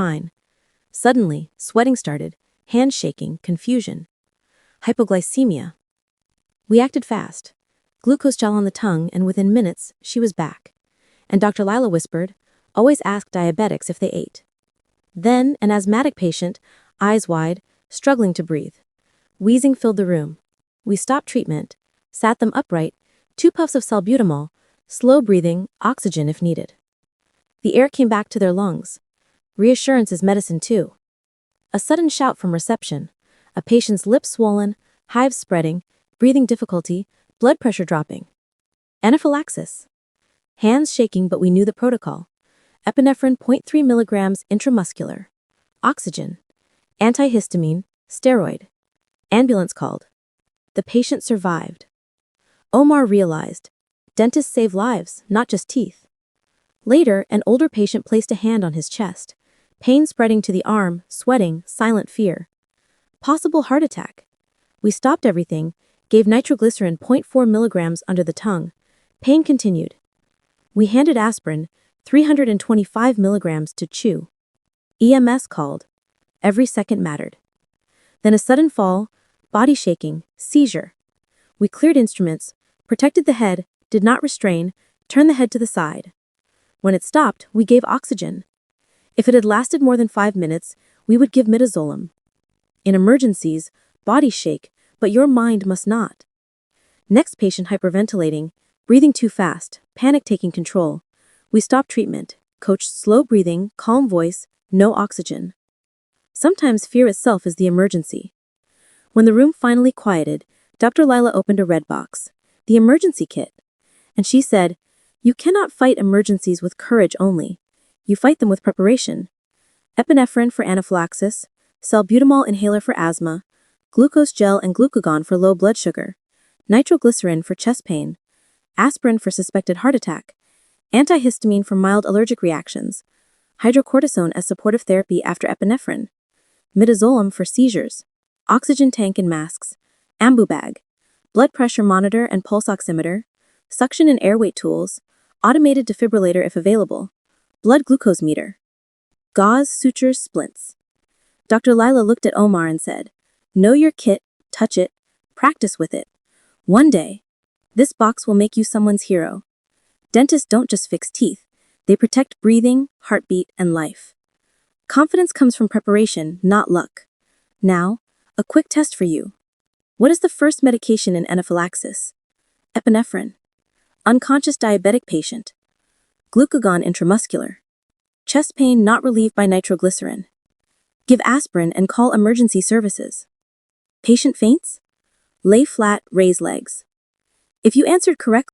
fine. Suddenly, sweating started, hands shaking, confusion. Hypoglycemia. We acted fast. Glucose gel on the tongue, and within minutes, she was back. And Dr. Lila whispered, always ask diabetics if they ate. Then, an asthmatic patient, eyes wide, struggling to breathe. Wheezing filled the room. We stopped treatment, sat them upright, 2 puffs of salbutamol, slow breathing, oxygen if needed. The air came back to their lungs. Reassurance is medicine too. A sudden shout from reception. A patient's lips swollen, hives spreading, breathing difficulty, blood pressure dropping. Anaphylaxis. Hands shaking, but we knew the protocol. Epinephrine 0.3 milligrams intramuscular. Oxygen. Antihistamine, steroid. Ambulance called. The patient survived. Omar realized, dentists save lives, not just teeth. Later, an older patient placed a hand on his chest. Pain spreading to the arm, sweating, silent fear. Possible heart attack. We stopped everything, gave nitroglycerin 0.4 milligrams under the tongue. Pain continued. We handed aspirin, 325 milligrams to chew. EMS called. Every second mattered. Then a sudden fall, body shaking, seizure. We cleared instruments, protected the head, did not restrain, turned the head to the side. When it stopped, we gave oxygen. If it had lasted more than 5 minutes, we would give midazolam. In emergencies, bodies shake, but your mind must not. Next patient hyperventilating, breathing too fast, panic taking control. We stopped treatment, coached slow breathing, calm voice, no oxygen. Sometimes fear itself is the emergency. When the room finally quieted, Dr. Lila opened a red box, the emergency kit, and she said, "You cannot fight emergencies with courage only. You fight them with preparation. Epinephrine for anaphylaxis, salbutamol inhaler for asthma, glucose gel and glucagon for low blood sugar, nitroglycerin for chest pain, aspirin for suspected heart attack, antihistamine for mild allergic reactions, hydrocortisone as supportive therapy after epinephrine, midazolam for seizures, oxygen tank and masks, ambu bag, blood pressure monitor and pulse oximeter, suction and air weight tools, automated defibrillator if available, blood glucose meter, gauze, sutures, splints." Dr. Lila looked at Omar and said, "Know your kit, touch it, practice with it. One day, this box will make you someone's hero." Dentists don't just fix teeth, they protect breathing, heartbeat, and life. Confidence comes from preparation, not luck. Now, a quick test for you. What is the first medication in anaphylaxis? Epinephrine. Unconscious diabetic patient. Glucagon intramuscular. Chest pain not relieved by nitroglycerin. Give aspirin and call emergency services. Patient faints? Lay flat, raise legs. If you answered correctly,